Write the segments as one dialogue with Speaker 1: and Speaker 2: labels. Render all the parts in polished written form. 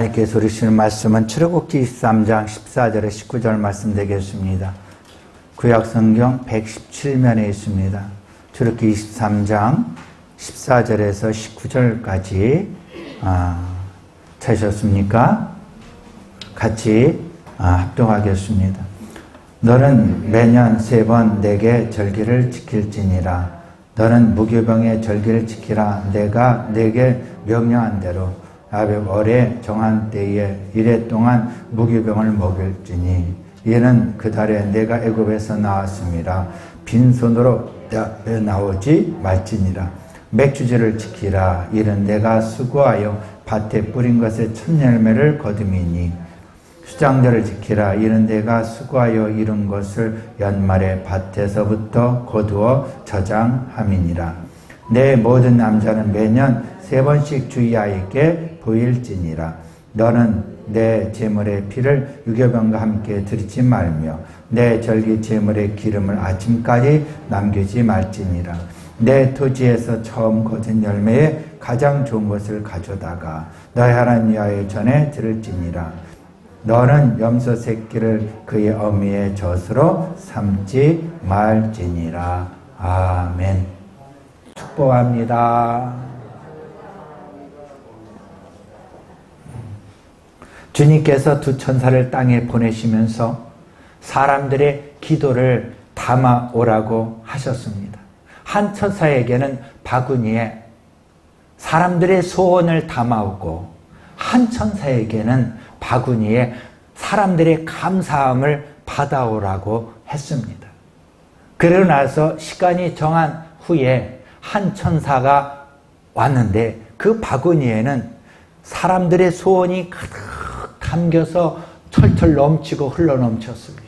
Speaker 1: 하나님께 소리시는 말씀은 출애굽기 23장 14절에 19절 말씀 되겠습니다. 구약성경 117면에 있습니다. 출애굽기 23장 14절에서 19절까지 찾으셨습니까? 같이 합독하겠습니다. 너는 매년 3번 내게 절기를 지킬지니라. 너는 무교병의 절기를 지키라. 내가 내게 명령한 대로 아벨 월에 정한 때에 이래 동안 무교병을 먹일지니 이는 그 달에 내가 애굽에서 나왔습니다. 빈손으로 나오지 말지니라. 맥주제를 지키라. 이는 내가 수고하여 밭에 뿌린 것의 첫 열매를 거둠이니 수장절을 지키라. 이는 내가 수고하여 이룬 것을 연말에 밭에서부터 거두어 저장함이니라. 내 모든 남자는 매년 3번씩 주의 아이께 보일지니라. 너는 내 제물의 피를 유교병과 함께 드리지 말며 내 절기 제물의 기름을 아침까지 남기지 말지니라. 내 토지에서 처음 거둔 열매에 가장 좋은 것을 가져다가 너의 하나님 여호와의 전에 드릴지니라. 너는 염소 새끼를 그의 어미의 젖으로 삼지 말지니라. 아멘. 축복합니다. 주님께서 두 천사를 땅에 보내시면서 사람들의 기도를 담아오라고 하셨습니다. 한 천사에게는 바구니에 사람들의 소원을 담아오고 한 천사에게는 바구니에 사람들의 감사함을 받아오라고 했습니다. 그러고 나서 시간이 정한 후에 한 천사가 왔는데 그 바구니에는 사람들의 소원이 가득 담겨서 철철 넘치고 흘러넘쳤습니다.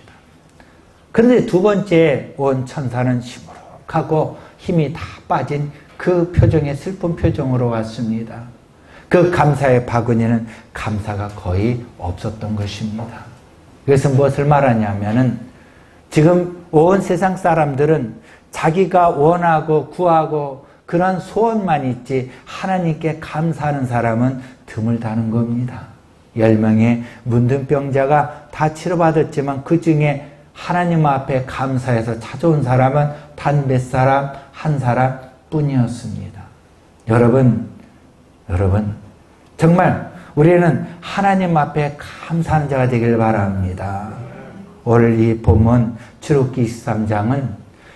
Speaker 1: 그런데 두 번째 온 천사는 시무룩하고 힘이 다 빠진 그 표정의 슬픈 표정으로 왔습니다. 그 감사의 바구니는 감사가 거의 없었던 것입니다. 그래서 무엇을 말하냐면은 지금 온 세상 사람들은 자기가 원하고 구하고 그런 소원만 있지 하나님께 감사하는 사람은 드물다는 겁니다. 10명의 문둥병자가 다 치료받았지만 그 중에 하나님 앞에 감사해서 찾아온 사람은 단 몇 사람, 한 사람 뿐이었습니다. 여러분, 정말 우리는 하나님 앞에 감사하는 자가 되길 바랍니다. 오늘 이 본문 출애굽기 23장은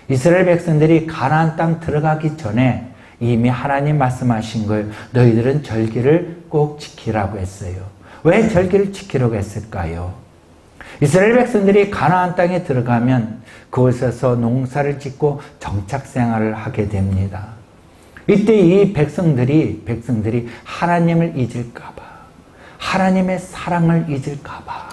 Speaker 1: 이스라엘 백성들이 가나안 땅 들어가기 전에 이미 하나님 말씀하신 거예요. 너희들은 절기를 꼭 지키라고 했어요. 왜 절기를 지키라고 했을까요? 이스라엘 백성들이 가나안 땅에 들어가면 그곳에서 농사를 짓고 정착 생활을 하게 됩니다. 이때 이 백성들이 하나님을 잊을까 봐, 하나님의 사랑을 잊을까 봐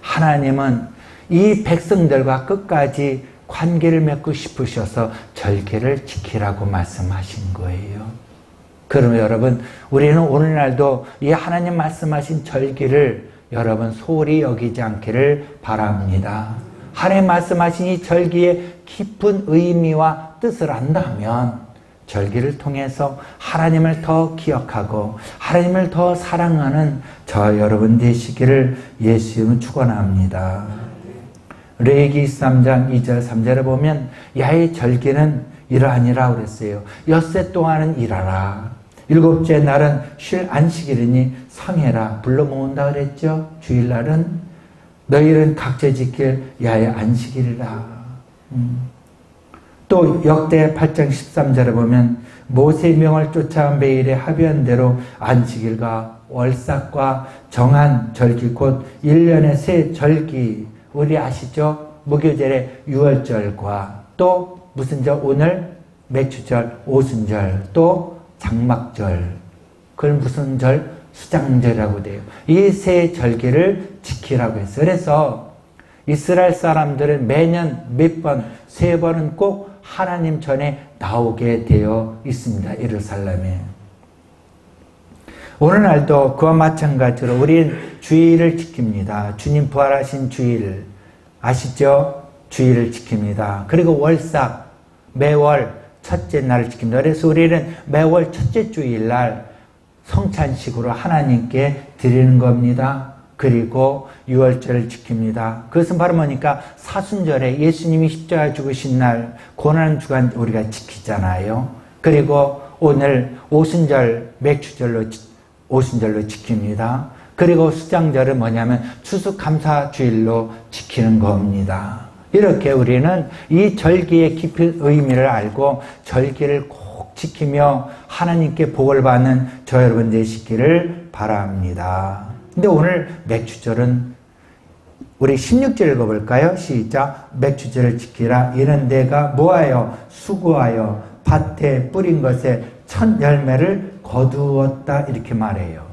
Speaker 1: 하나님은 이 백성들과 끝까지 관계를 맺고 싶으셔서 절기를 지키라고 말씀하신 거예요. 그러면 여러분, 우리는 오늘날도 이 하나님 말씀하신 절기를 여러분 소홀히 여기지 않기를 바랍니다. 하나님 말씀하신 이 절기의 깊은 의미와 뜻을 안다면 절기를 통해서 하나님을 더 기억하고 하나님을 더 사랑하는 저 여러분 되시기를 예수 이름으로 축원합니다. 레위기 23장 2절 3절에 보면 야의 절기는 이러하니라 그랬어요. 엿새 동안은 일하라. 7째 날은 쉴 안식일이니 상해라. 불러 모은다 그랬죠. 주일날은 너희는 각자 지킬 야의 안식일이라. 또 역대 8장 13절에 보면 모세의 명을 쫓아온 매일에 합의한 대로 안식일과 월삭과 정한 절기 곧 1년의 새 절기 우리 아시죠? 무교절의 유월절과 또 무슨 절? 오늘 맥주절, 오순절, 또 장막절. 그건 무슨 절? 수장절이라고 돼요. 이 세 절기를 지키라고 했어요. 그래서 이스라엘 사람들은 매년 몇 번, 3번은 꼭 하나님 전에 나오게 되어 있습니다. 예루살렘에. 오늘날도 그와 마찬가지로 우리는 주일을 지킵니다. 주님 부활하신 주일 아시죠? 주일을 지킵니다. 그리고 월삭, 매월 첫째 날을 지킵니다. 그래서 우리는 매월 첫째 주일날 성찬식으로 하나님께 드리는 겁니다. 그리고 유월절을 지킵니다. 그것은 바로 뭐니까 사순절에 예수님이 십자가 죽으신 날 고난주간 우리가 지키잖아요. 그리고 오늘 오순절 맥주절로 오순절로 지킵니다. 그리고 수장절은 뭐냐면 추수감사주일로 지키는 겁니다. 이렇게 우리는 이 절기의 깊은 의미를 알고 절기를 꼭 지키며 하나님께 복을 받는 저 여러분 되시기를 바랍니다. 근데 오늘 맥주절은 우리 16절 읽어볼까요? 시작. 맥주절을 지키라. 이는 내가 모하여 수고하여 밭에 뿌린 것에 첫 열매를 거두었다. 이렇게 말해요.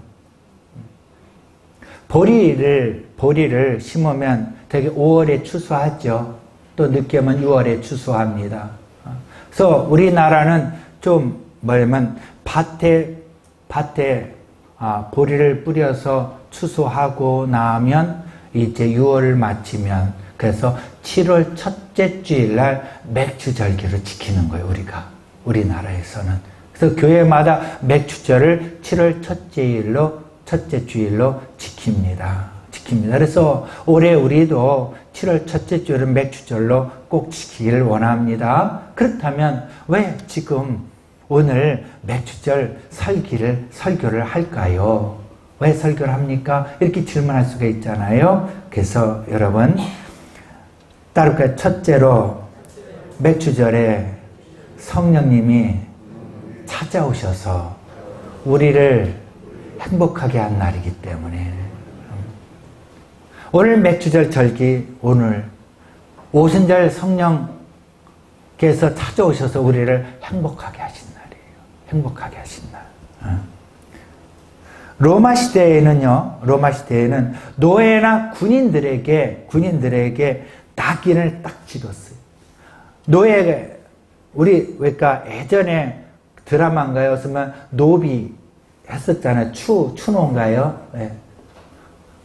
Speaker 1: 보리를 심으면 되게 5월에 추수하죠. 또 늦게 오면 6월에 추수합니다. 그래서 우리나라는 좀 뭐냐면 밭에 보리를 뿌려서 추수하고 나면 이제 6월을 마치면 그래서 7월 첫째 주일날 맥주절기로 지키는 거예요. 우리나라에서는. 그래서 교회마다 맥주절을 7월 첫째 주일로 지킵니다. 그래서 올해 우리도 7월 첫째 주일은 맥주절로 꼭 지키기를 원합니다. 그렇다면 왜 지금 오늘 맥주절 설교를 할까요? 왜 설교를 합니까? 이렇게 질문할 수가 있잖아요. 그래서 여러분 따를까요? 첫째로 맥주절에 성령님이 찾아오셔서 우리를 행복하게 한 날이기 때문에 오늘 맥주절 절기 오늘 오순절 성령께서 찾아오셔서 우리를 행복하게 하신 날이에요. 행복하게 하신 날. 로마 시대에는 노예나 군인들에게 낙인을 딱 찍었어요. 그러니까 예전에 드라마인가요? 무슨 노비 했었잖아요. 추노인가요? 네.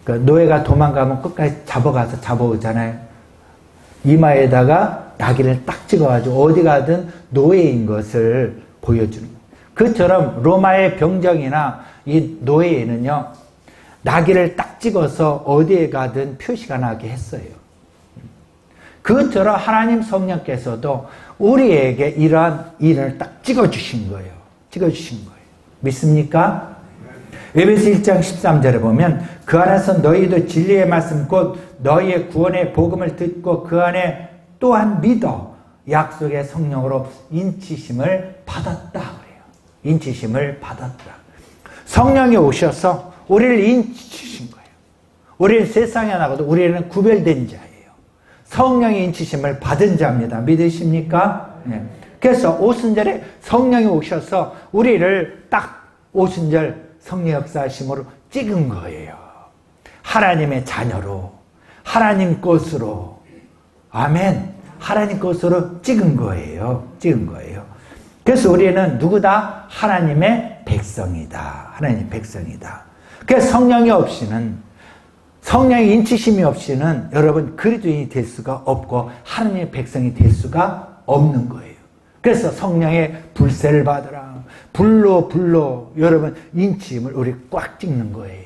Speaker 1: 그러니까 노예가 도망가면 끝까지 잡아오잖아요. 이마에다가 낙인을 딱 찍어가지고 어디 가든 노예인 것을 보여주는 거예요. 그처럼 로마의 병정이나 이 노예에는요, 낙인을 딱 찍어서 어디에 가든 표시가 나게 했어요. 그것처럼 하나님 성령께서도 우리에게 이러한 일을 딱 찍어주신 거예요. 믿습니까? 에베소 1장 13절에 보면 그 안에서 너희도 진리의 말씀 곧 너희의 구원의 복음을 듣고 그 안에 또한 믿어 약속의 성령으로 인치심을 받았다 그래요. 인치심을 받았다. 성령이 오셔서 우리를 인치신 거예요. 우리는 세상에 나가도 우리는 구별된 자예요. 성령의 인치심을 받은 자입니다. 믿으십니까? 네. 그래서 오순절에 성령이 오셔서 우리를 딱 오순절 성령 역사하심으로 찍은 거예요. 하나님의 자녀로, 하나님 것으로, 아멘. 하나님 것으로 찍은 거예요. 그래서 우리는 누구다? 하나님의 백성이다. 하나님의 백성이다. 그래서 성령의 인치심이 없이는 여러분 그리스도인이 될 수가 없고 하나님의 백성이 될 수가 없는 거예요. 그래서 성령의 불세를 받으라. 불로 여러분 인치심을 우리 꽉 찍는 거예요.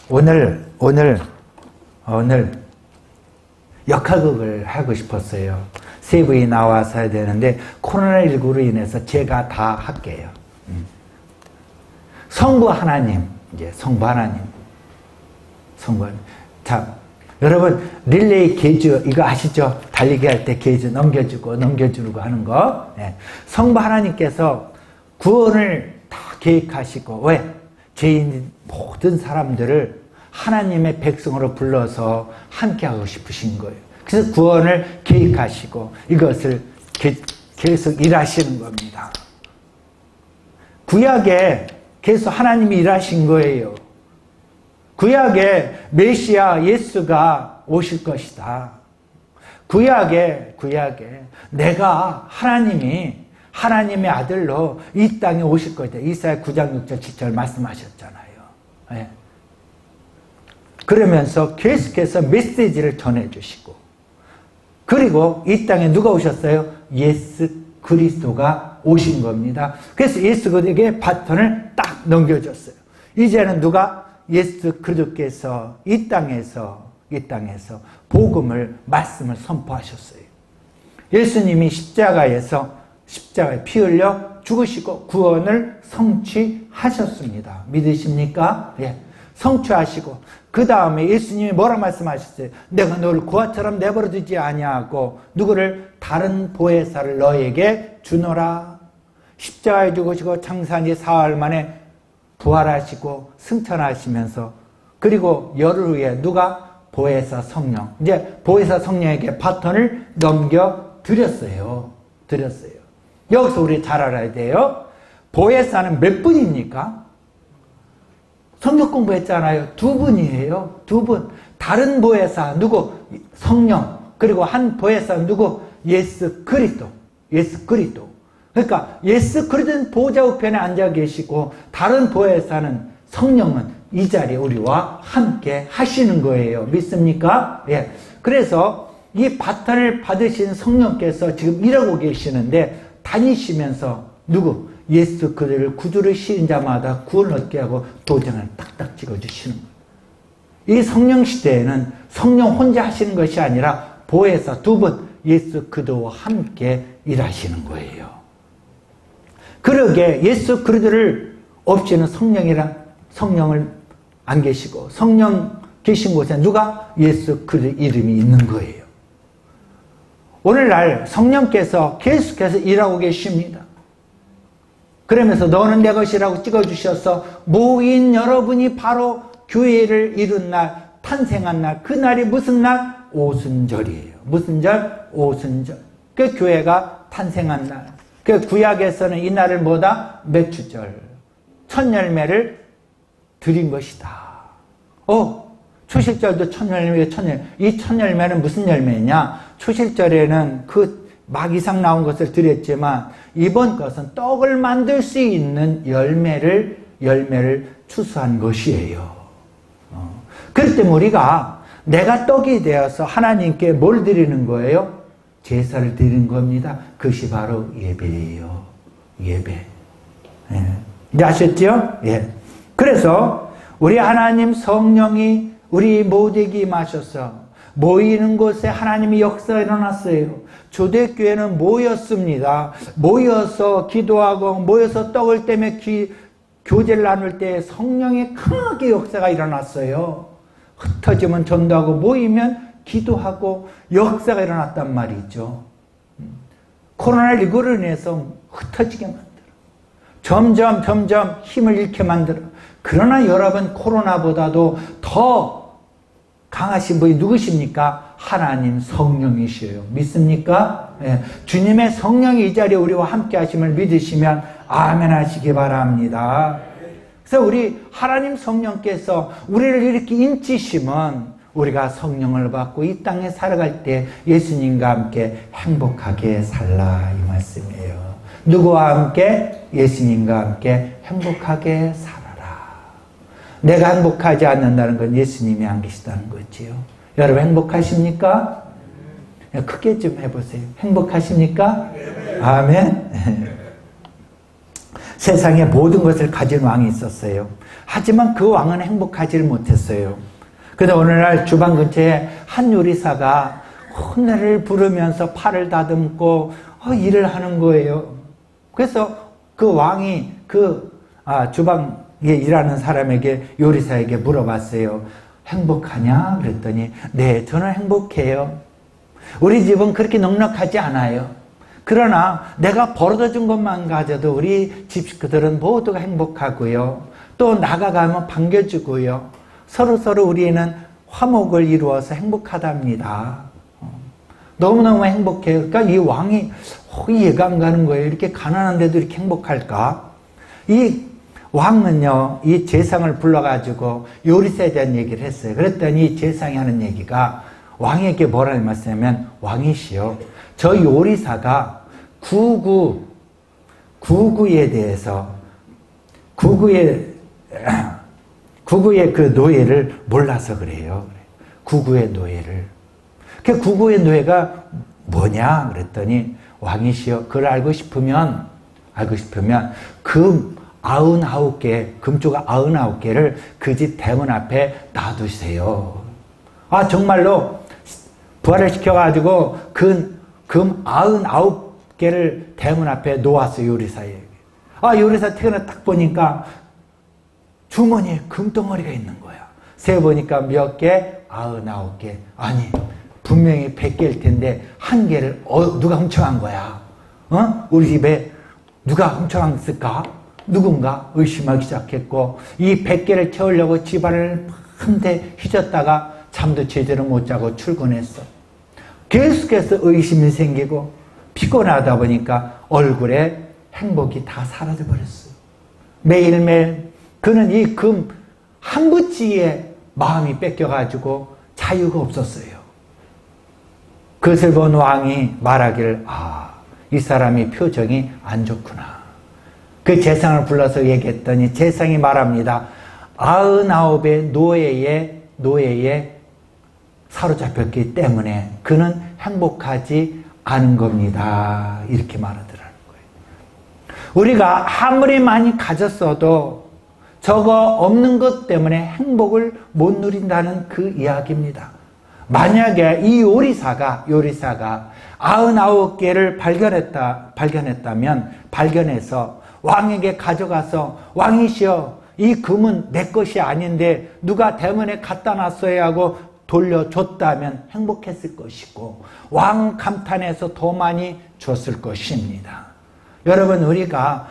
Speaker 1: 오늘 역할극을 하고 싶었어요. 세 분이 나와서 해야 되는데 코로나19로 인해서 제가 다 할게요. 성부 하나님. 자, 여러분 릴레이 계주 이거 아시죠? 달리기 할 때 계주 넘겨주고 하는 거. 네. 성부 하나님께서 구원을 다 계획하시고 왜? 죄인 모든 사람들을 하나님의 백성으로 불러서 함께하고 싶으신 거예요. 그래서 구원을 계획하시고 이것을 계속 일하시는 겁니다. 구약에 계속 하나님이 일하신 거예요. 구약에 메시아 예수가 오실 것이다. 구약에 내가 하나님의 아들로 이 땅에 오실 것이다. 이사야 9장 6절 7절 말씀하셨잖아요. 네. 그러면서 계속해서 메시지를 전해주시고 그리고 이 땅에 누가 오셨어요? 예수 그리스도가 오신 겁니다. 그래서 예수 그리스도에게 바톤을 딱 넘겨줬어요. 이제는 누가? 예수 그리스도께서 이 땅에서 복음을, 말씀을 선포하셨어요. 예수님이 십자가에 피 흘려 죽으시고 구원을 성취하셨습니다. 믿으십니까? 예. 성취하시고 그 다음에 예수님이 뭐라 말씀하셨어요? 내가 너를 구하처럼 내버려두지 아니하고 누구를? 다른 보혜사를 너에게 주노라. 십자가에 죽으시고 장사한 지 사흘 만에 부활하시고 승천하시면서 그리고 열흘 후에 누가? 보혜사 성령. 이제 보혜사 성령에게 바톤을 넘겨드렸어요. 여기서 우리 잘 알아야 돼요. 보혜사는 몇 분입니까? 성경 공부했잖아요. 2분이에요. 2분. 다른 보혜사 누구? 성령. 그리고 한 보혜사 누구? 예수 그리스도. 그러니까 예수 그리스도는 보좌 우편에 앉아 계시고 다른 보혜사는 성령은 이 자리에 우리와 함께 하시는 거예요. 믿습니까? 예. 그래서 이 바톤을 받으신 성령께서 지금 일하고 계시는데 다니시면서 누구? 예수 그리스도를 구주를 시인 자마다 구원을 얻게 하고 도장을 딱딱 찍어주시는 거예요. 이 성령 시대에는 성령 혼자 하시는 것이 아니라 보혜사 2분 예수 그리스도와 함께 일하시는 거예요. 그러게 예수 그리스도를 없이는 성령을 안 계시고 성령 계신 곳에 누가? 예수 그리스도 이름이 있는 거예요. 오늘날 성령께서 계속해서 일하고 계십니다. 그러면서 너는 내 것이라고 찍어주셔서 모인 여러분이 바로 교회를 이룬 날, 탄생한 날, 그 날이 무슨 날? 오순절이에요. 무슨 절? 오순절. 그 교회가 탄생한 날. 그 구약에서는 이 날을 뭐다? 매추절. 첫 열매를 드린 것이다. 초실절도 첫 열매. 이 첫 열매는 무슨 열매냐? 초실절에는 막 이상 나온 것을 드렸지만 이번 것은 떡을 만들 수 있는 열매를 추수한 것이에요. 그럴 때 우리가 내가 떡이 되어서 하나님께 뭘 드리는 거예요? 제사를 드리는 겁니다. 그것이 바로 예배예요. 예배. 예. 이제 아셨죠? 예. 그래서 우리 하나님 성령이 우리 모두에게 임하셔서 모이는 곳에 하나님의 역사가 일어났어요. 초대교회는 모였습니다. 모여서 기도하고 모여서 떡을 떼며 교제를 나눌 때 성령의 강하게 역사가 일어났어요. 흩어지면 전도하고 모이면 기도하고 역사가 일어났단 말이죠. 코로나19로 인해서 흩어지게 만들어. 점점 힘을 잃게 만들어. 그러나 여러분 코로나보다도 더 강하신 분이 누구십니까? 하나님 성령이시에요. 믿습니까? 예. 주님의 성령이 이 자리에 우리와 함께 하심을 믿으시면 아멘 하시기 바랍니다. 그래서 우리 하나님 성령께서 우리를 이렇게 인치시면 우리가 성령을 받고 이 땅에 살아갈 때 예수님과 함께 행복하게 살라 이 말씀이에요. 누구와 함께? 예수님과 함께 행복하게 살아라. 내가 행복하지 않는다는 건 예수님이 안 계시다는 거지요. 여러분 행복하십니까? 크게 좀 해보세요. 행복하십니까? 아멘. 세상에 모든 것을 가진 왕이 있었어요. 하지만 그 왕은 행복하지를 못했어요. 그런데 오늘날 주방 근처에 한 요리사가 혼내를 부르면서 팔을 다듬고 일을 하는 거예요. 그래서 그 왕이 주방에 일하는 사람에게 요리사에게 물어봤어요. 행복하냐? 그랬더니 네, 저는 행복해요. 우리 집은 그렇게 넉넉하지 않아요. 그러나 내가 벌어준 것만 가져도 우리 집 식구들은 모두가 행복하고요. 또 나가가면 반겨주고요. 서로 우리는 화목을 이루어서 행복하답니다. 너무너무 행복해요. 그러니까 이 왕이 이해가 안 가는 거예요. 이렇게 가난한데도 이렇게 행복할까? 이 왕은요, 이 제상을 불러가지고 요리사에 대한 얘기를 했어요. 그랬더니 제상이 하는 얘기가 왕에게 뭐라는 말씀이냐면, 왕이시여, 저 요리사가 구구에 대해서, 구구의 그 노예를 몰라서 그래요. 구구의 노예를. 그 구구의 노예가 뭐냐? 그랬더니, 왕이시여, 그걸 알고 싶으면 알고 싶으면 금 99개, 금조각 99개를 그 집 대문 앞에 놔두세요. 아, 정말로 부활을 시켜가지고 금 99개를 대문 앞에 놓았어요, 요리사에게. 아, 요리사 퇴근을 딱 보니까 주머니에 금덩어리가 있는 거야. 세보니까 몇 개? 99개. 아니, 분명히 100개일 텐데 한 개를 누가 훔쳐간 거야. 우리 집에 누가 훔쳐갔을까? 누군가 의심하기 시작했고, 이 100개를 채우려고 집안을 한데 휘젓다가 잠도 제대로 못 자고 출근했어. 계속해서 의심이 생기고 피곤하다 보니까 얼굴에 행복이 다 사라져 버렸어요. 매일매일 그는 이 금 한 부치에 마음이 뺏겨가지고 자유가 없었어요. 그것을 본 왕이 말하기를, 아, 이 사람이 표정이 안 좋구나. 그 재상을 불러서 얘기했더니 재상이 말합니다. 99의 노예에 사로잡혔기 때문에 그는 행복하지 않은 겁니다. 이렇게 말하더라는 거예요. 우리가 아무리 많이 가졌어도 저거 없는 것 때문에 행복을 못 누린다는 그 이야기입니다. 만약에 이 요리사가 99개를 발견해서 왕에게 가져가서, 왕이시여, 이 금은 내 것이 아닌데 누가 대문에 갖다 놨어야 하고 돌려줬다면 행복했을 것이고, 왕 감탄해서 더 많이 줬을 것입니다. 여러분, 우리가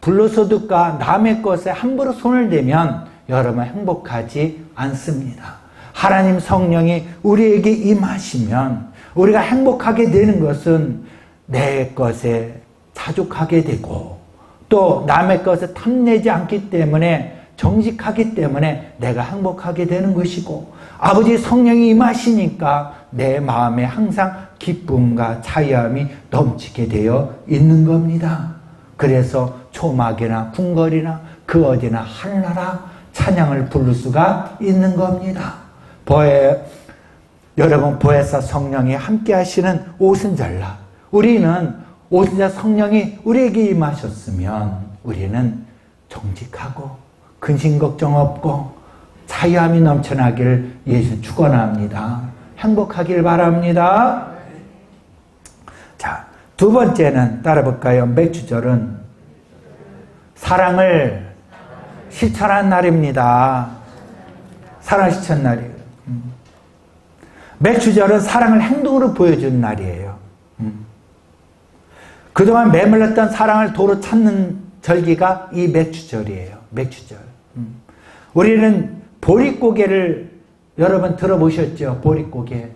Speaker 1: 불로소득과 남의 것에 함부로 손을 대면 여러분 행복하지 않습니다. 하나님 성령이 우리에게 임하시면 우리가 행복하게 되는 것은 내 것에 자족하게 되고, 또 남의 것에 탐내지 않기 때문에, 정직하기 때문에 내가 행복하게 되는 것이고, 아버지 성령이 임하시니까 내 마음에 항상 기쁨과 자유함이 넘치게 되어 있는 겁니다. 그래서 초막이나 궁궐이나 그 어디나 하늘나라 찬양을 부를 수가 있는 겁니다. 여러분, 보혜사 성령이 함께 하시는 오순절날, 우리는 오순절 성령이 우리에게 임하셨으면 우리는 정직하고 근심 걱정 없고 자유함이 넘쳐나기를 예수 축원합니다. 행복하길 바랍니다. 자, 두 번째는 따라볼까요? 맥주절은 사랑을 실천한 날입니다. 사랑을 실천 날이에요. 맥주절은 사랑을 행동으로 보여준 날이에요. 그동안 메물렸던 사랑을 도로 찾는 절기가 이 맥주절이에요. 맥주절. 우리는 보릿고개를 여러분 들어보셨죠? 보릿고개.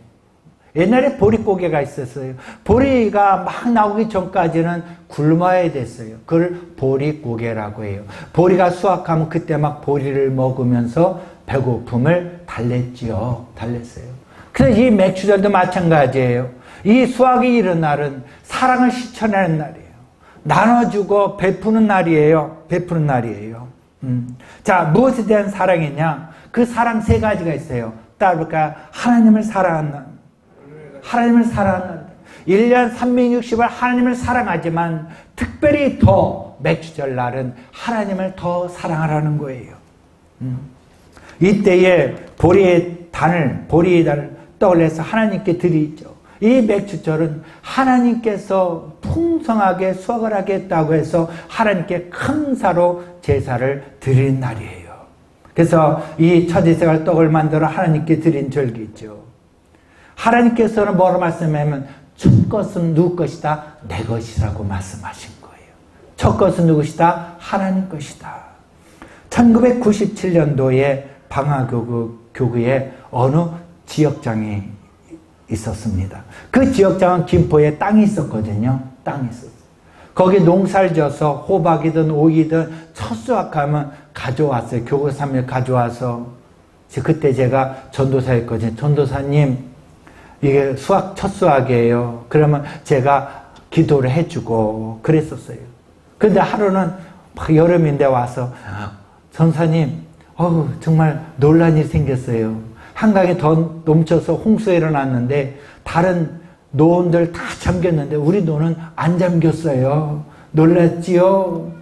Speaker 1: 옛날에 보릿고개가 있었어요. 보리가 막 나오기 전까지는 굶어야 됐어요. 그걸 보릿고개라고 해요. 보리가 수확하면 그때 막 보리를 먹으면서 배고픔을 달랬어요. 그래서 이 맥주절도 마찬가지예요. 이 수확이 이른 날은 사랑을 실천하는 날이에요. 나눠주고 베푸는 날이에요. 자, 무엇에 대한 사랑이냐? 그 사랑 세 가지가 있어요. 따라볼까요? 하나님을 사랑한다. 1년 360을 하나님을 사랑하지만 특별히 더 맥주절 날은 하나님을 더 사랑하라는 거예요. 이때에 보리의 단을 떠올려서 하나님께 드리죠. 이 맥주절은 하나님께서 풍성하게 수확을 하겠다고 해서 하나님께 감사로 제사를 드리는 날이에요. 그래서 이 첫이삭을 떡을 만들어 하나님께 드린 절기죠. 하나님께서는 뭐라고 말씀하면 첫 것은 누구 것이다? 내 것이라고 말씀하신 거예요. 첫 것은 누구시다? 하나님 것이다. 1997년도에 방화교구에 어느 지역장이 있었습니다. 그 지역장은 김포에 땅이 있었거든요. 땅이 있었어요. 거기 농사를 져서 호박이든 오이든 첫 수확하면 가져왔어요. 교구삼을 가져와서. 그때 제가 전도사였거든요. 전도사님, 이게 첫 수확이에요. 그러면 제가 기도를 해주고 그랬었어요. 근데 하루는 막 여름인데 와서, 전사님, 정말 놀란 일이 생겼어요. 한강에 더 넘쳐서 홍수가 일어났는데 다른 노원들 다 잠겼는데 우리 노는 안 잠겼어요. 놀랐지요.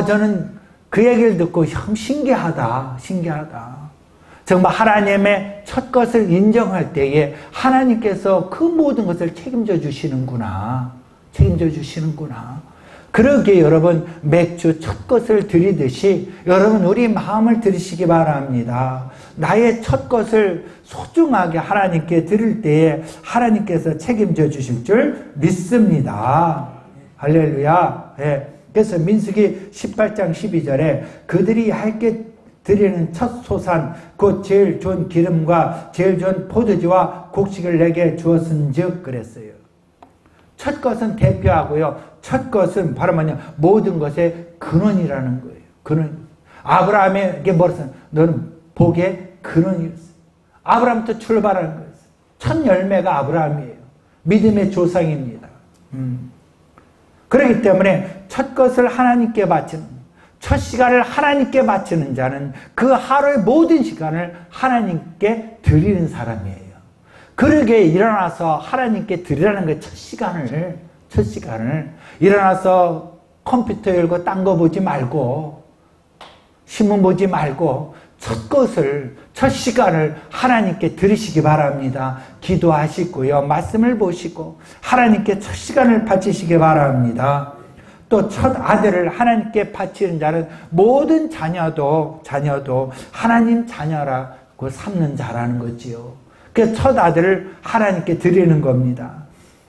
Speaker 1: 저는 그 얘기를 듣고 참 신기하다. 정말 하나님의 첫 것을 인정할 때에 하나님께서 그 모든 것을 책임져 주시는구나. 그러기에 여러분 맥주 첫 것을 드리듯이 여러분 우리 마음을 드리시기 바랍니다. 나의 첫 것을 소중하게 하나님께 드릴 때에 하나님께서 책임져 주실 줄 믿습니다. 할렐루야. 그래서 민수기 18장 12절에 그들이 하께 드리는 첫 소산 곧 제일 좋은 기름과 제일 좋은 포도주와 곡식을 내게 주었은즉 그랬어요. 첫 것은 대표하고요. 첫 것은 바로 뭐냐? 모든 것의 근원이라는 거예요. 근원. 아브라함에게 뭐랬어요? 너는 복의 근원이었어요. 아브라함부터 출발하는 거예요. 첫 열매가 아브라함이에요. 믿음의 조상입니다. 그렇기 때문에 첫 것을 하나님께 바치는, 첫 시간을 하나님께 바치는 자는 그 하루의 모든 시간을 하나님께 드리는 사람이에요. 그러게 일어나서 하나님께 드리라는 거예요. 첫 시간을 일어나서 컴퓨터 열고 딴 거 보지 말고 신문 보지 말고 첫 시간을 하나님께 드리시기 바랍니다. 기도하시고요. 말씀을 보시고 하나님께 첫 시간을 바치시기 바랍니다. 또 첫 아들을 하나님께 바치는 자는 모든 자녀도 하나님 자녀라고 삼는 자라는 거지요. 그래서 첫 아들을 하나님께 드리는 겁니다.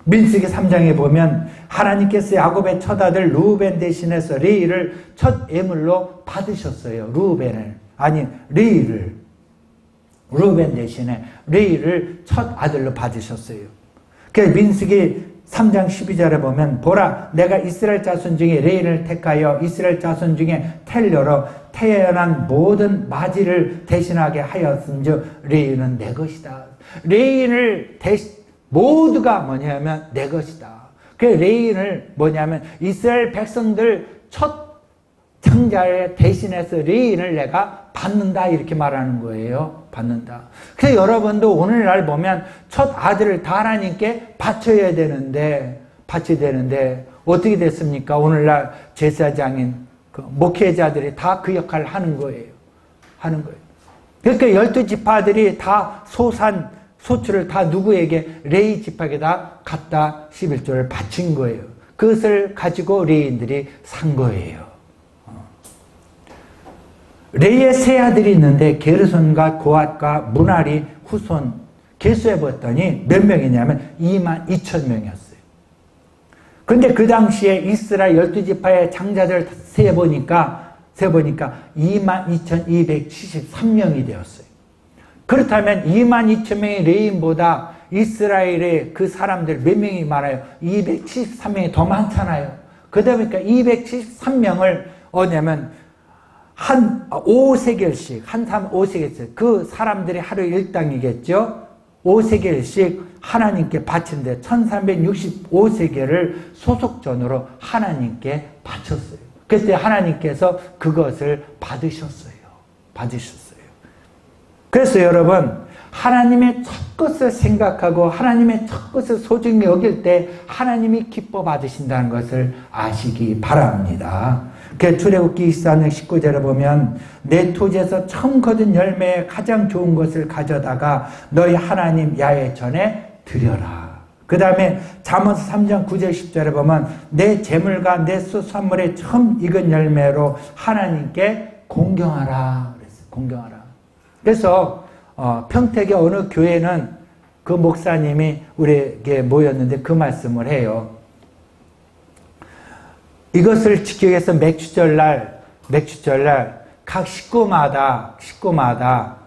Speaker 1: 민수기 3장에 보면 하나님께서 야곱의 첫 아들 루벤 대신해서 레이를 첫 예물로 받으셨어요. 레이를 루벤 대신에 레이를 첫 아들로 받으셨어요. 그래서 민수기 3장 12절에 보면 보라 내가 이스라엘 자손 중에 레이를 택하여 이스라엘 자손 중에 텔려로 태어난 모든 마지를 대신하게 하였은즉 레이는 내 것이다. 레이를 모두가 뭐냐면 내 것이다. 그 레이를 뭐냐면 이스라엘 백성들 첫 창자에 대신해서 레인을 내가 받는다 이렇게 말하는 거예요. 받는다. 그래서 여러분도 오늘날 보면 첫 아들을 다 하나님께 바쳐야 되는데 어떻게 됐습니까? 오늘날 제사장인 목회자들이 다 그 역할을 하는 거예요. 그러니까 12지파들이 다 소출을 다 누구에게? 레위 지파에다 갖다 11조를 바친 거예요. 그것을 가지고 레위인들이 산 거예요. 레위의 세 아들이 있는데 게르손과 고앗과 무나리, 후손 계수해봤더니 몇 명이냐면 22,000명이었어요. 그런데 그 당시에 이스라엘 12지파의 장자들 세보니까 22,273명이 되었어요. 그렇다면 22,000명의 레위인보다 이스라엘의 그 사람들 몇 명이 많아요? 273명이 더 많잖아요. 그러다 보니까 273명을 한 5세겔씩, 한 사람 5세겔씩, 그 사람들이 하루 일당이겠죠? 5세겔씩 하나님께 바친데 1365세겔을 소속전으로 하나님께 바쳤어요. 그때 하나님께서 그것을 받으셨어요. 그래서 여러분, 하나님의 첫 것을 생각하고 하나님의 첫 것을 소중히 여길 때 하나님이 기뻐 받으신다는 것을 아시기 바랍니다. 그 출애굽기 24장 19절에 보면 내 토지에서 처음 거둔 열매의 가장 좋은 것을 가져다가 너희 하나님 야훼 전에 드려라. 그 다음에 잠언서 3장 9절 10절에 보면 내 재물과 내 수산물의 처음 익은 열매로 하나님께 공경하라. 그랬어요. 공경하라. 그래서 평택의 어느 교회는 그 목사님이 우리에게 모였는데 그 말씀을 해요. 이것을 지키기 위해서 맥주절날 각 식구마다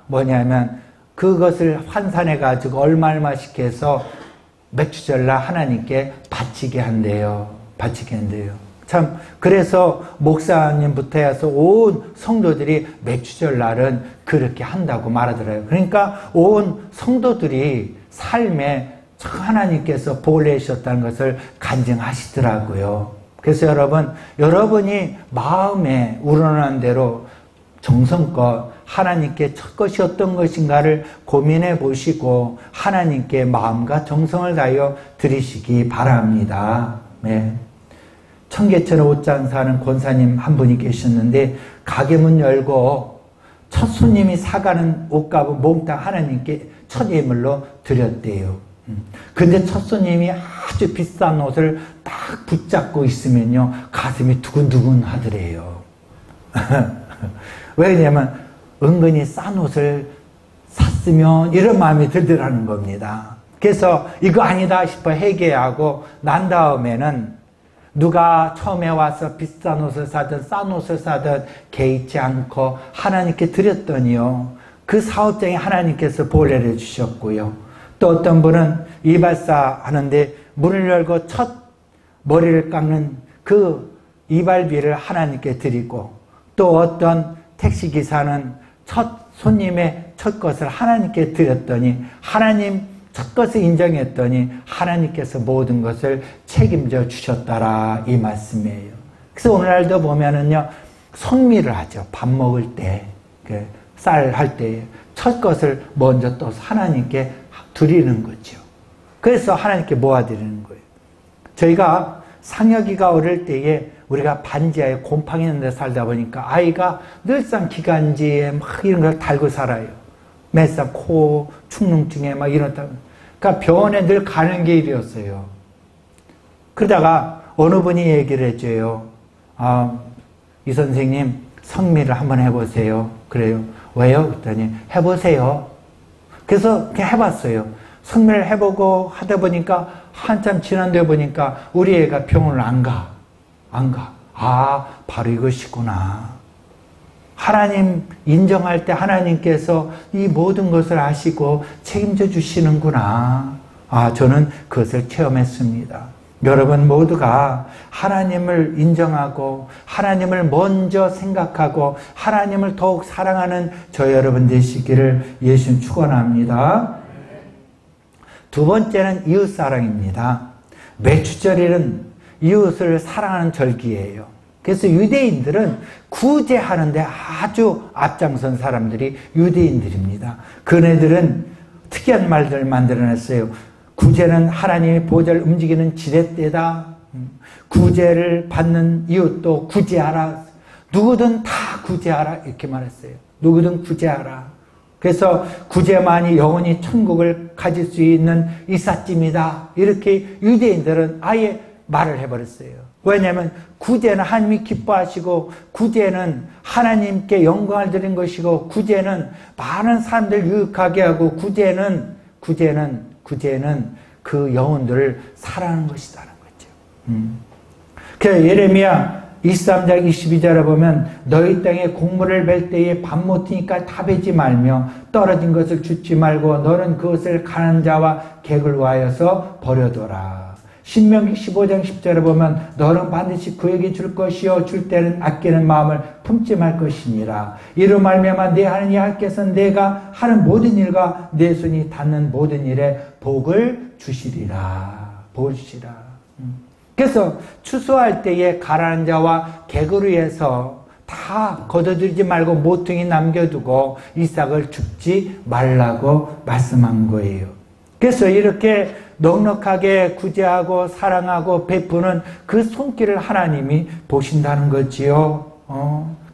Speaker 1: 뭐냐면 그것을 환산해 가지고 얼마씩 해서 맥주절날 하나님께 바치게 한대요. 참 그래서 목사님부터 해서 온 성도들이 맥주절날은 그렇게 한다고 말하더라고요. 그러니까 온 성도들이 삶에 하나님께서 복을 내주셨다는 것을 간증하시더라고요. 그래서 여러분이 마음에 우러난 대로 정성껏 하나님께 첫 것이 어떤 것인가를 고민해 보시고 하나님께 마음과 정성을 다하여 드리시기 바랍니다. 네. 청계천 옷장 사는 권사님 한 분이 계셨는데 가게 문 열고 첫 손님이 사가는 옷값을 몽땅 하나님께 첫 예물로 드렸대요. 근데 첫 손님이 아주 비싼 옷을 딱 붙잡고 있으면요 가슴이 두근두근 하더래요. 왜냐면 은근히 싼 옷을 샀으면 이런 마음이 들더라는 겁니다. 그래서 이거 아니다 싶어 회개하고 난 다음에는 누가 처음에 와서 비싼 옷을 사든 싼 옷을 사든 개의치 않고 하나님께 드렸더니요 그 사업장에 하나님께서 보혜를 주셨고요. 또 어떤 분은 이발사 하는데 문을 열고 첫 머리를 깎는 그 이발비를 하나님께 드리고, 또 어떤 택시기사는 첫 손님의 첫 것을 하나님께 드렸더니 하나님 첫 것을 인정했더니 하나님께서 모든 것을 책임져 주셨다라 이 말씀이에요. 그래서 오늘날도 보면은요 성미를 하죠. 밥 먹을 때, 쌀 할 때 첫 것을 먼저 또 하나님께 드리는 거죠. 그래서 하나님께 모아드리는 거예요. 저희가 상혁이가 어릴 때에 우리가 반지하에 곰팡이 있는 데 살다 보니까 아이가 늘상 기관지에 막 이런 걸 달고 살아요. 매상 코 축농증에 막 이렇다. 그러니까 병원에 늘 가는 길이었어요. 그러다가 어느 분이 얘기를 해줘요. 이 선생님 성미를 한번 해보세요. 그래요. 왜요? 그랬더니 해보세요. 그래서 그냥 해봤어요. 성미를 해보고 하다 보니까 한참 지난 데 보니까 우리 애가 병원을 안 가. 바로 이것이구나. 하나님 인정할 때 하나님께서 이 모든 것을 아시고 책임져 주시는구나. 저는 그것을 체험했습니다. 여러분 모두가 하나님을 인정하고 하나님을 먼저 생각하고 하나님을 더욱 사랑하는 저 여러분 되시기를 예수님 축원합니다. 두 번째는 이웃사랑입니다. 매추절에는 이웃을 사랑하는 절기예요. 그래서 유대인들은 구제하는데 아주 앞장선 사람들이 유대인들입니다. 그네들은 특이한 말들을 만들어냈어요. 구제는 하나님의 보좌를 움직이는 지렛대다. 구제를 받는 이웃도 구제하라. 누구든 다 구제하라 이렇게 말했어요. 누구든 구제하라. 그래서 구제만이 영원히 천국을 가질 수 있는 이삿짐이다. 이렇게 유대인들은 아예 말을 해버렸어요. 왜냐하면 구제는 하나님이 기뻐하시고 구제는 하나님께 영광을 드린 것이고 구제는 많은 사람들 유익하게 하고 구제는 그 영혼들을 사랑하는 것이다는 거죠. 그래서 예레미야 23장 22절에 보면 너희 땅에 곡물을 벨 때에 밥 못 트니까 다 베지 말며 떨어진 것을 줍지 말고 너는 그것을 가난한 자와 객을 위하여서 버려둬라. 신명기 15장 10절에 보면 너는 반드시 그에게 줄 것이요 줄 때는 아끼는 마음을 품지 말 것이니라. 이로 말미암아 내 하나님 여호와께서 내가 하는 모든 일과 내 손이 닿는 모든 일에 복을 주시리라. 복을 주시라. 그래서 추수할 때에 가난한 자와 객을 위해서 다 거둬들이지 말고 모퉁이 남겨두고 이삭을 줍지 말라고 말씀한 거예요. 그래서 이렇게 넉넉하게 구제하고 사랑하고 베푸는 그 손길을 하나님이 보신다는 거지요.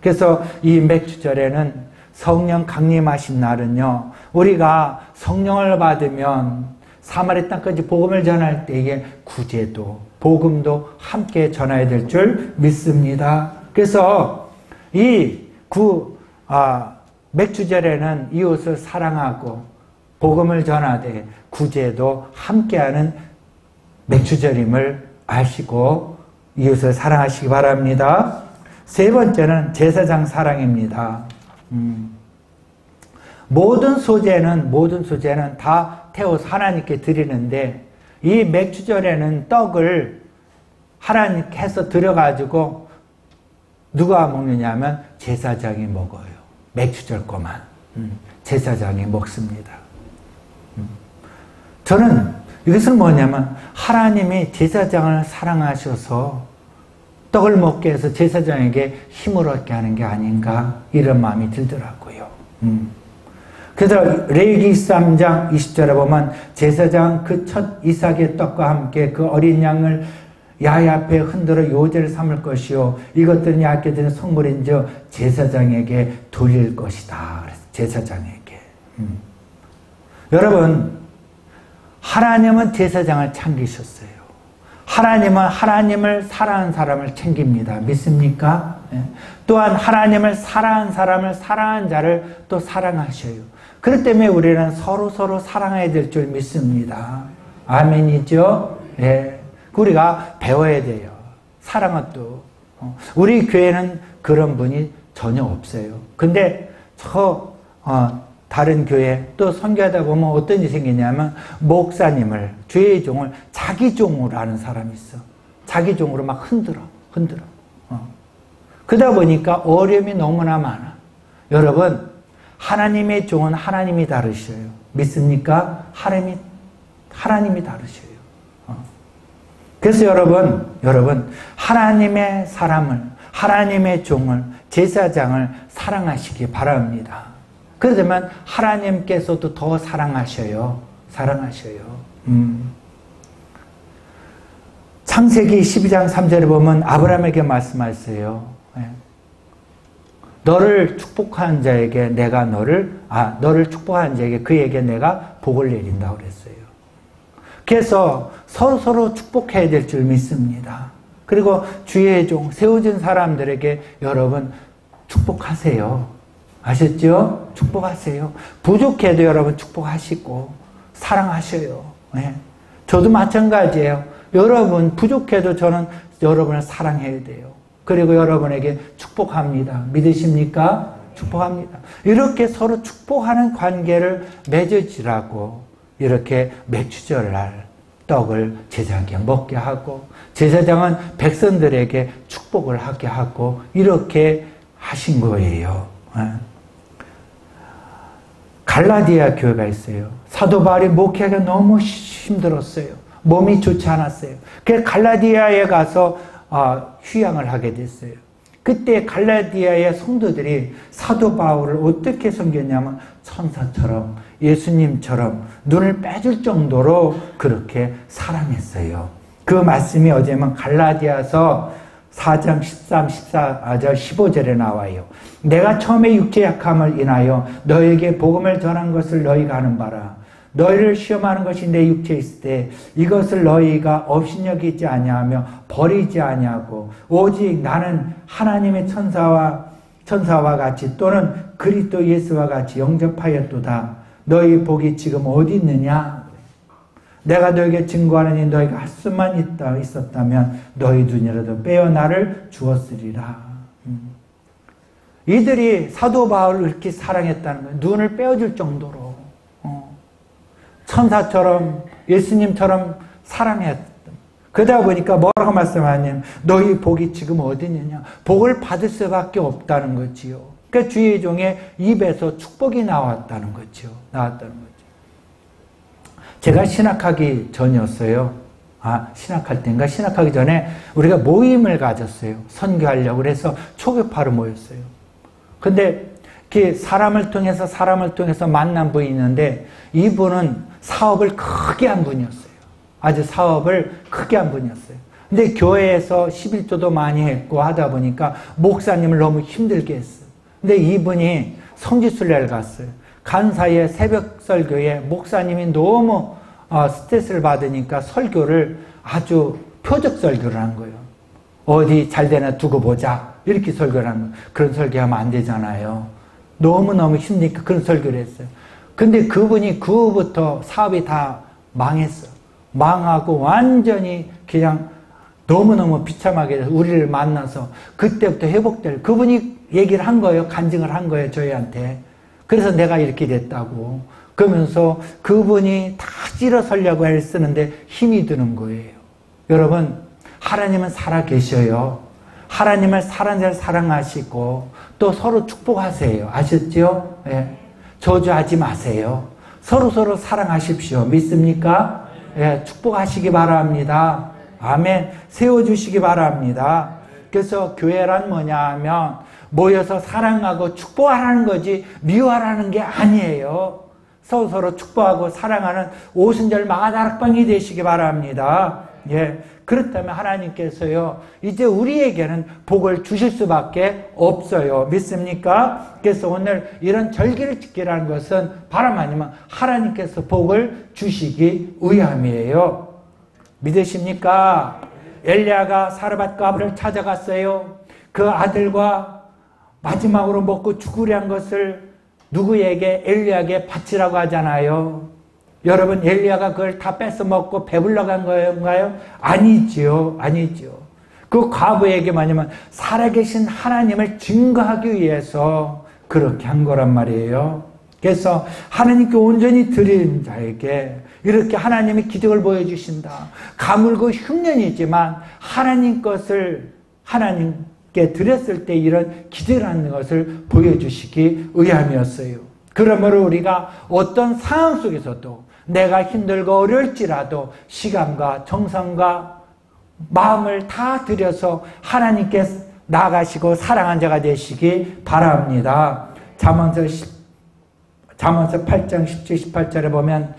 Speaker 1: 그래서 이 맥주절에는 성령 강림하신 날은요, 우리가 성령을 받으면 사마리 땅까지 복음을 전할 때에 구제도 복음도 함께 전해야 될 줄 믿습니다. 그래서 이 맥주절에는 이웃을 사랑하고 복음을 전하되 구제도 함께하는 맥주절임을 아시고 이웃을 사랑하시기 바랍니다. 세 번째는 제사장 사랑입니다. 모든 소재는 다 태워서 하나님께 드리는데 이 맥주절에는 떡을 하나님께 해서 드려가지고 누가 먹느냐면 제사장이 먹어요. 맥주절 거만 제사장이 먹습니다. 저는 이것은 뭐냐면 하나님이 제사장을 사랑하셔서 떡을 먹게 해서 제사장에게 힘을 얻게 하는 게 아닌가 이런 마음이 들더라고요. 그래서 레위기 3장 20절에 보면 제사장 그 첫 이삭의 떡과 함께 그 어린 양을 야훼 앞에 흔들어 요제를 삼을 것이요 이것들은 야훼께 드린 성물인즉 제사장에게 돌릴 것이다. 그래서 제사장에게. 여러분, 하나님은 제사장을 챙기셨어요. 하나님은 하나님을 사랑하는 사람을 챙깁니다. 믿습니까? 또한 하나님을 사랑하는 사람을 사랑하는 자를 또 사랑하셔요. 그렇기 때문에 우리는 서로 사랑해야 될 줄 믿습니다. 아멘이죠? 예. 우리가 배워야 돼요. 사랑은 또. 우리 교회는 그런 분이 전혀 없어요. 근데 다른 교회 또 선교하다 보면 어떤 일이 생기냐면 목사님을, 주의 종을 자기 종으로 하는 사람이 있어. 자기 종으로 막 흔들어. 그러다 보니까 어려움이 너무나 많아. 여러분, 하나님의 종은 하나님이 다루셔요. 믿습니까? 하나님이 다루셔요. 그래서 여러분, 하나님의 사람을, 하나님의 종을, 제사장을 사랑하시기 바랍니다. 그러면 하나님께서도 더 사랑하셔요. 창세기 12장 3절에 보면 아브라함에게 말씀하셨어요. 너를 축복한 자에게 너를 축복한 자에게 그에게 내가 복을 내린다고 그랬어요. 그래서 서로 축복해야 될 줄 믿습니다. 그리고 주의 종, 세워진 사람들에게 여러분 축복하세요. 아셨죠? 축복하세요. 부족해도 여러분 축복하시고 사랑하셔요. 네. 저도 마찬가지예요. 여러분 부족해도 저는 여러분을 사랑해야 돼요. 그리고 여러분에게 축복합니다. 믿으십니까? 축복합니다. 이렇게 서로 축복하는 관계를 맺어지라고 이렇게 맥주절날 떡을 제사장에게 먹게 하고 제사장은 백성들에게 축복을 하게 하고 이렇게 하신 거예요. 갈라디아 교회가 있어요. 사도 바울이 목회하기가 너무 힘들었어요. 몸이 좋지 않았어요. 그래서 갈라디아에 가서 휴양을 하게 됐어요. 그때 갈라디아의 성도들이 사도 바울을 어떻게 섬겼냐면 천사처럼 예수님처럼 눈을 빼줄 정도로 그렇게 사랑했어요. 그 말씀이 어제면 갈라디아서 4장 13, 14절, 15절에 나와요. 내가 처음에 육체 약함을 인하여 너에게 복음을 전한 것을 너희가 아는 바라. 너희를 시험하는 것이 내 육체에 있을 때 이것을 너희가 업신여기지 아니하며 버리지 아니하고 오직 나는 하나님의 천사와 같이 또는 그리스도 예수와 같이 영접하였도다. 너희 복이 지금 어디 있느냐? 내가 너에게 증거하느니 너희가 할 수만 있었다면 너희 눈이라도 빼어 나를 주었으리라. 이들이 사도 바울을 이렇게 사랑했다는 거예요. 눈을 빼어줄 정도로 천사처럼 예수님처럼 사랑했다. 그러다 보니까 뭐라고 말씀하냐면 너희 복이 지금 어디 있느냐? 복을 받을 수밖에 없다는 거지요. 그러니까 주의 종의 입에서 축복이 나왔다는 거죠. 제가 신학하기 전이었어요. 신학할 때인가? 신학하기 전에 우리가 모임을 가졌어요. 선교하려고. 그래서 초교파로 모였어요. 근데 사람을 통해서 만난 분이 있는데 이분은 사업을 크게 한 분이었어요. 아주 사업을 크게 한 분이었어요. 근데 교회에서 11조도 많이 했고 하다 보니까 목사님을 너무 힘들게 했어요. 근데 이분이 성지순례를 갔어요. 간 사이에 새벽 설교에 목사님이 너무 스트레스를 받으니까 설교를 아주 표적 설교를 한 거예요. 어디 잘 되나 두고 보자. 이렇게 설교를 한 거예요. 그런 설교하면 안 되잖아요. 너무너무 힘드니까 그런 설교를 했어요. 근데 그분이 그후부터 사업이 다 망했어. 망하고 완전히 그냥 너무너무 비참하게 우리를 만나서 그때부터 회복될 그분이 얘기를 한 거예요. 간증을 한 거예요. 저희한테. 그래서 내가 이렇게 됐다고. 그러면서 그분이 다 찌러서려고 애쓰는데 힘이 드는 거예요. 여러분, 하나님은 살아계셔요. 하나님을 사랑하시고 또 서로 축복하세요. 아셨죠? 예. 저주하지 마세요. 서로 사랑하십시오. 믿습니까? 예. 축복하시기 바랍니다. 아멘. 세워주시기 바랍니다. 그래서 교회란 뭐냐 하면 모여서 사랑하고 축복하라는 거지 미워하라는 게 아니에요. 서로 축복하고 사랑하는 오순절 마가다락방이 되시기 바랍니다. 예. 그렇다면 하나님께서요, 이제 우리에게는 복을 주실 수밖에 없어요. 믿습니까? 그래서 오늘 이런 절기를 지키라는 것은 바람 아니면 하나님께서 복을 주시기 위함이에요. 믿으십니까? 엘리야가 사르밧 과부를 찾아갔어요. 그 아들과 마지막으로 먹고 죽으려 한 것을 누구에게? 엘리야에게 바치라고 하잖아요. 여러분, 엘리야가 그걸 다 뺏어 먹고 배불러 간 건가요? 아니지요. 아니지요. 그 과부에게 뭐냐면 살아계신 하나님을 증거하기 위해서 그렇게 한 거란 말이에요. 그래서 하나님께 온전히 드린 자에게 이렇게 하나님이 기적을 보여주신다. 가물고 흉년이지만 하나님 것을 하나님께 드렸을 때 이런 기적이라는 것을 보여주시기 위함이었어요. 그러므로 우리가 어떤 상황 속에서도 내가 힘들고 어려울지라도 시간과 정성과 마음을 다 들여서 하나님께 나아가시고 사랑한 자가 되시기 바랍니다. 잠언서 8장 17, 18절에 보면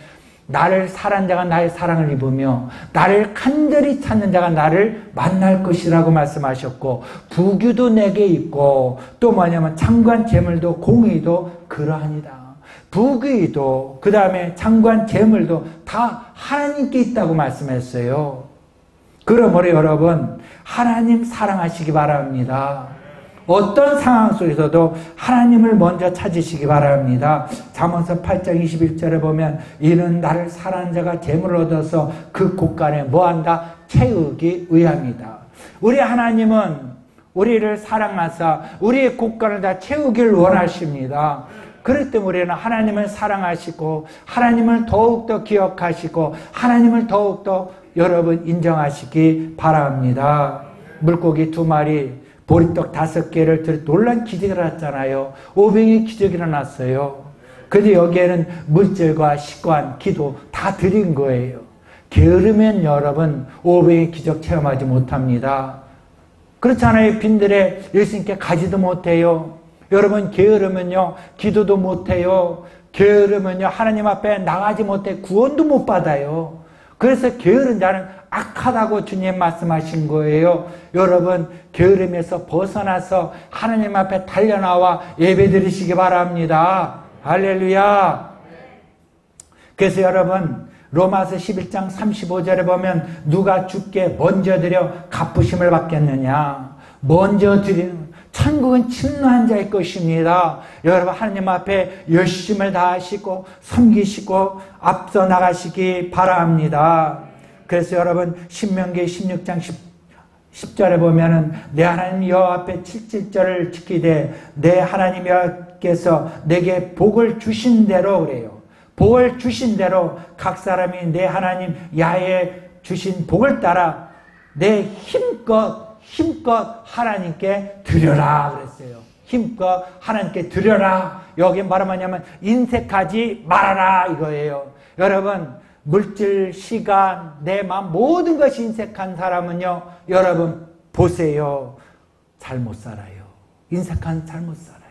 Speaker 1: 나를 사랑한 자가 나의 사랑을 입으며 나를 간절히 찾는 자가 나를 만날 것이라고 말씀하셨고, 부귀도 내게 있고 또 뭐냐면 창관 재물도 공의도 그러하니라. 부귀도 그 다음에 창관 재물도 다 하나님께 있다고 말씀했어요. 그러므로 여러분, 하나님 사랑하시기 바랍니다. 어떤 상황 속에서도 하나님을 먼저 찾으시기 바랍니다. 잠언서 8장 21절에 보면 이는 나를 사랑하는 자가 재물을 얻어서 그 곳간에 뭐한다? 채우기 위함이다. 우리 하나님은 우리를 사랑하사 우리의 곳간을 다 채우길 원하십니다. 그렇기 때문에 우리는 하나님을 사랑하시고 하나님을 더욱더 기억하시고 하나님을 더욱더 여러분 인정하시기 바랍니다. 물고기 2마리 보리떡 5개를 들어 놀란 기적이 일어났잖아요. 오병의 기적이 일어났어요. 근데 여기에는 물질과 식관, 기도 다 드린 거예요. 게으르면 여러분 오병의 기적 체험하지 못합니다. 그렇잖아요. 빈들에 예수님께 가지도 못해요. 여러분 게으르면요 기도도 못해요. 게으르면요 하나님 앞에 나가지 못해 구원도 못 받아요. 그래서 게으른 자는 악하다고 주님 말씀하신 거예요. 여러분 게으름에서 벗어나서 하나님 앞에 달려나와 예배드리시기 바랍니다. 할렐루야. 그래서 여러분 로마서 11장 35절에 보면 누가 주께 먼저 드려 갚으심을 받겠느냐. 먼저 드리는 천국은 침노한 자의 것입니다. 여러분 하나님 앞에 열심을 다하시고 섬기시고 앞서 나가시기 바랍니다. 그래서 여러분 신명기 16장 10절에 보면은 내 하나님 여호와 앞에 77절을 지키되 내 하나님 여호와께서 내게 복을 주신 대로 그래요. 복을 주신 대로 각 사람이 내 하나님 야훼 주신 복을 따라 내 힘껏 하나님께 드려라 그랬어요. 힘껏 하나님께 드려라. 여기 말하면 인색하지 말아라 이거예요. 여러분 물질, 시간, 내 마음 모든 것이 인색한 사람은요 여러분 보세요. 잘 못 살아요. 인색한 잘 못 살아요.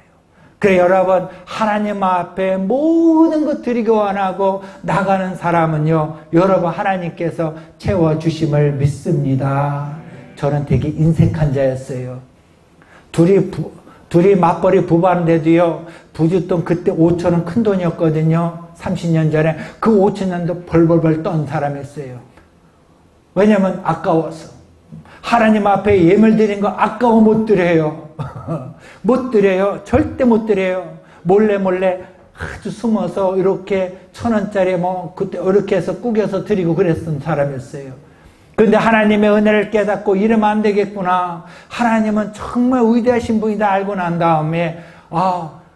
Speaker 1: 그래 여러분 하나님 앞에 모든 것 드리기 원하고 나가는 사람은요 여러분 하나님께서 채워주심을 믿습니다. 저는 되게 인색한 자였어요. 둘이 맞벌이 부부하는데도요 부짓돈 그때 5천원 큰 돈이었거든요. 30년 전에 그 5천원도 벌벌벌 떤 사람이었어요. 왜냐면 아까워서. 하나님 앞에 예물 드린 거 아까워 못 드려요. 못 드려요. 절대 못 드려요. 몰래 아주 숨어서 이렇게 1,000원짜리 뭐 그때 이렇게 해서 꾸겨서 드리고 그랬던 사람이었어요. 그런데 하나님의 은혜를 깨닫고 이러면 안 되겠구나. 하나님은 정말 위대하신 분이다 알고 난 다음에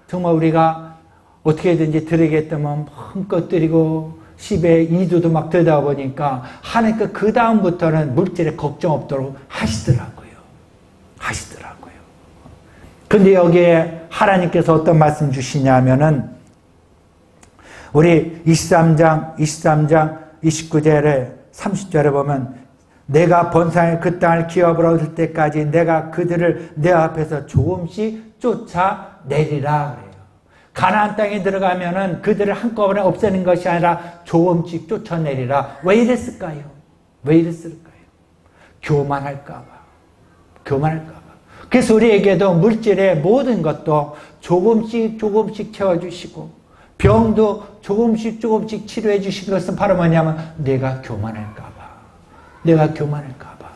Speaker 1: 정말 우리가 어떻게든지 드리겠다면 마음껏 드리고 10에 2두도 막 드다 보니까 하나님께 그 다음부터는 물질에 걱정 없도록 하시더라고요. 근데 여기에 하나님께서 어떤 말씀 주시냐면은 우리 23장 29절에 30절에 보면 내가 번성의 그 땅을 기업으로 얻을 때까지 내가 그들을 내 앞에서 조금씩 쫓아내리라 그래요. 가나안 땅에 들어가면은 그들을 한꺼번에 없애는 것이 아니라 조금씩 쫓아내리라. 왜 이랬을까요? 왜 이랬을까요? 교만할까봐. 교만할까봐. 그래서 우리에게도 물질의 모든 것도 조금씩 채워주시고 병도 조금씩 치료해 주신 것은 바로 뭐냐면 내가 교만할까봐. 내가 교만할까봐.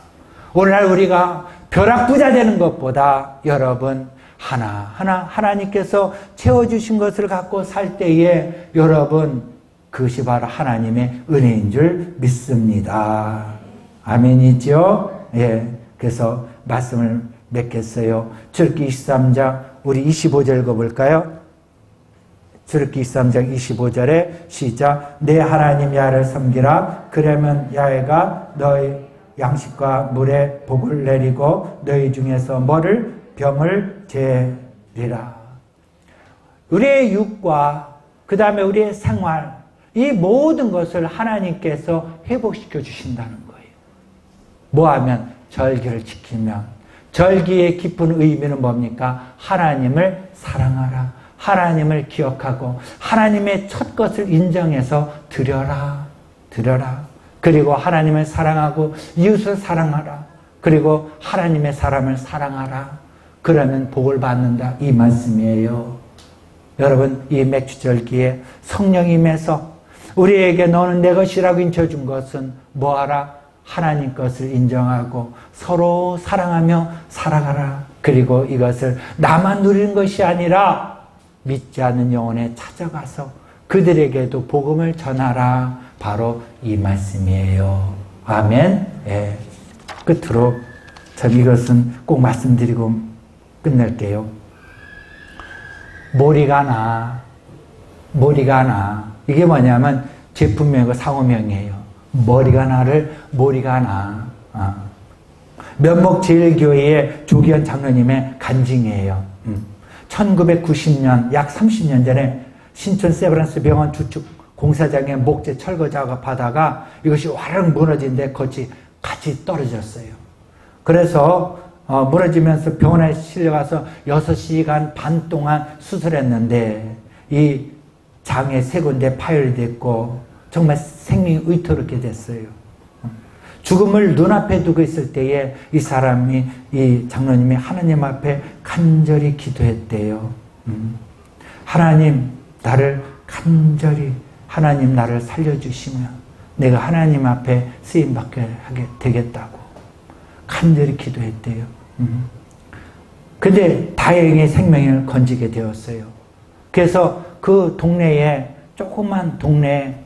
Speaker 1: 오늘날 우리가 벼락부자 되는 것보다 여러분 하나하나 하나님께서 채워주신 것을 갖고 살 때에 여러분 그것이 바로 하나님의 은혜인 줄 믿습니다. 아멘이죠? 예. 그래서 말씀을 맺겠어요. 출애굽기 23장 우리 25절 읽어볼까요? 출애굽기 23장 25절에 시작. 내 하나님 야훼를 섬기라. 그러면 야훼가 너희 양식과 물에 복을 내리고 너희 중에서 병을 재리라. 우리의 육과 그 다음에 우리의 생활 이 모든 것을 하나님께서 회복시켜 주신다는 거예요. 뭐하면? 절기를 지키면. 절기의 깊은 의미는 뭡니까? 하나님을 사랑하라. 하나님을 기억하고 하나님의 첫 것을 인정해서 드려라. 그리고 하나님을 사랑하고 이웃을 사랑하라. 그리고 하나님의 사람을 사랑하라. 그러면 복을 받는다. 이 말씀이에요. 여러분 이 맥주절기에 성령이 임해서 우리에게 너는 내 것이라고 인쳐준 것은 뭐하라? 하나님 것을 인정하고 서로 사랑하며 살아가라. 그리고 이것을 나만 누리는 것이 아니라 믿지 않는 영혼에 찾아가서 그들에게도 복음을 전하라. 바로 이 말씀이에요. 아멘. 예. 끝으로 참 이것은 꼭 말씀드리고 끝낼게요. 머리가 나. 이게 뭐냐면 제품명이고 상호명이에요. 머리가 나. 면목제일교회의 조기현 장로님의 간증이에요. 1990년 약 30년 전에 신촌 세브란스 병원 주축 공사장에 목재 철거 작업하다가 이것이 와르르 무너진데 같이 떨어졌어요. 그래서 무너지면서 병원에 실려가서 6시간 반 동안 수술했는데 이 장에 3군데 파열이 됐고 정말 생명이 의토롭게 됐어요. 죽음을 눈앞에 두고 있을 때에 이 장로님이 하나님 앞에 간절히 기도했대요. 하나님 나를 살려주시면 내가 하나님 앞에 쓰임받게 하게 되겠다고 간절히 기도했대요. 근데 다행히 생명을 건지게 되었어요. 그래서 그 동네에 조그만 동네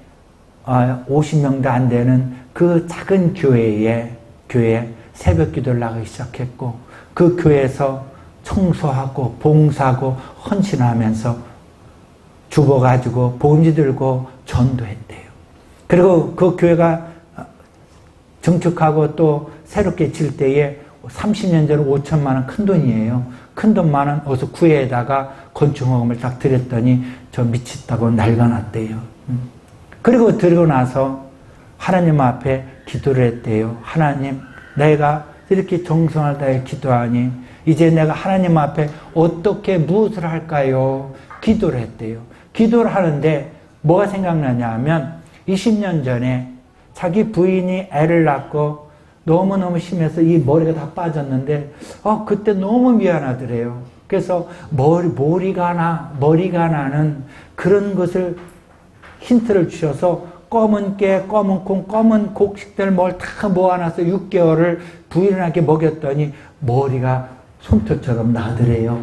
Speaker 1: 50명도 안 되는 그 작은 교회에 새벽 기도를 나가기 시작했고 그 교회에서 청소하고 봉사하고 헌신하면서 죽어가지고 복음지 들고 전도했대요. 그리고 그 교회가 증축하고 또 새롭게 질 때에 30년 전에 5천만 원 큰 돈이에요. 큰 돈만 원 어디서 구해다가 건축허금을 딱 드렸더니 저 미쳤다고 난리가 났대요. 그리고 들고 나서 하나님 앞에 기도를 했대요. 하나님, 내가 이렇게 정성을 다해 기도하니 이제 내가 하나님 앞에 어떻게 무엇을 할까요? 기도를 했대요. 기도를 하는데 뭐가 생각나냐 하면 20년 전에 자기 부인이 애를 낳고 너무너무 심해서 이 머리가 다 빠졌는데 그때 너무 미안하더래요. 그래서 머리가 나는 그런 것을 힌트를 주셔서 검은 깨, 검은 콩, 검은 곡식들 뭘 다 모아놔서 6개월을 부인에게 먹였더니 머리가 솜털처럼 나더래요.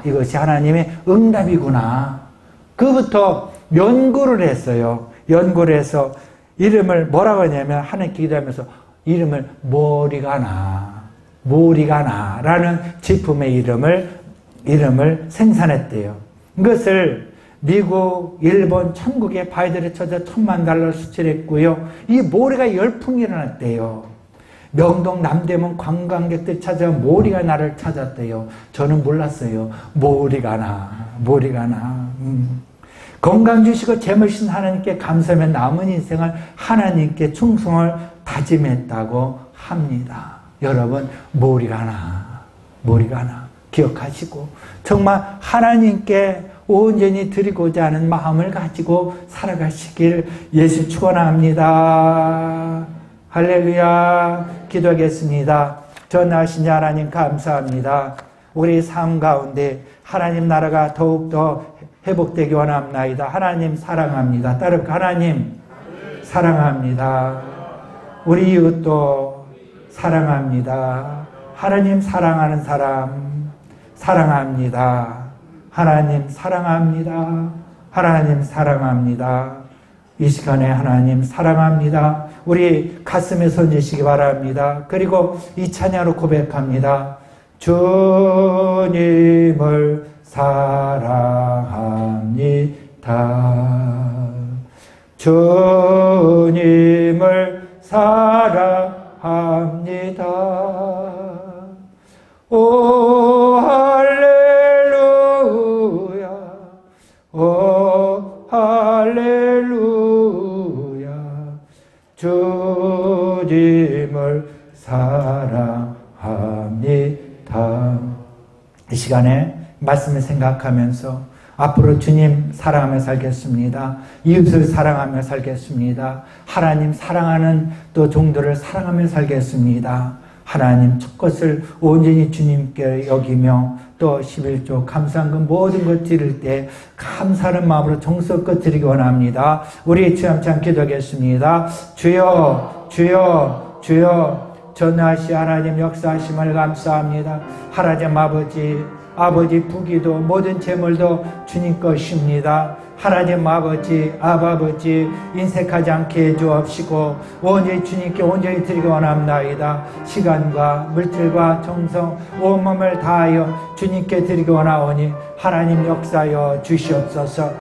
Speaker 1: 이것이 하나님의 응답이구나. 그부터 연구를 했어요. 연구를 해서 이름을 뭐라고 하냐면 하나님께 기도하면서 이름을 머리가 나라는 제품의 이름을 생산했대요. 이것을 미국, 일본, 천국의 바이들을 찾아 $10,000,000 수출했고요. 이 모리가 열풍이 일어났대요. 명동 남대문 관광객들 찾아 모리가 나를 찾았대요. 저는 몰랐어요. 모리가 나. 건강 주시고 재물신 하나님께 감사하며 남은 인생을 하나님께 충성을 다짐했다고 합니다. 여러분, 모리가 나. 기억하시고 정말 하나님께 온전히 드리고자 하는 마음을 가지고 살아가시길 예수 축원합니다. 할렐루야. 기도하겠습니다. 전하신 하나님 감사합니다. 우리 삶 가운데 하나님 나라가 더욱더 회복되기 원합나이다. 하나님 사랑합니다. 따르 하나님 사랑합니다. 우리 이웃도 사랑합니다. 하나님 사랑하는 사람 사랑합니다. 하나님 사랑합니다. 하나님 사랑합니다. 이 시간에 하나님 사랑합니다. 우리 가슴에 손지시기 바랍니다. 그리고 이 찬양으로 고백합니다. 주님을 사랑합니다. 주님을 사랑합니다. 오 할렐루야. 오 할렐루야. 주님을 사랑합니다. 이 시간에 말씀을 생각하면서 앞으로 주님 사랑하며 살겠습니다. 이웃을 사랑하며 살겠습니다. 하나님 사랑하는 또 종들을 사랑하며 살겠습니다. 하나님 첫 것을 온전히 주님께 여기며 또 11조 감사한금 모든 것 드릴 때 감사하는 마음으로 정성껏 드리기 원합니다. 우리 주함참 기도하겠습니다. 주여 주여 주여 전하시 하나님 역사하심을 감사합니다. 하나님 아버지 부귀도 모든 재물도 주님 것입니다. 하나님 아버지 아버지 인색하지 않게 해주옵시고 온전히 주님께 온전히 드리기 원합나이다. 시간과 물질과 정성 온몸을 다하여 주님께 드리기 원하오니 하나님 역사하여 주시옵소서.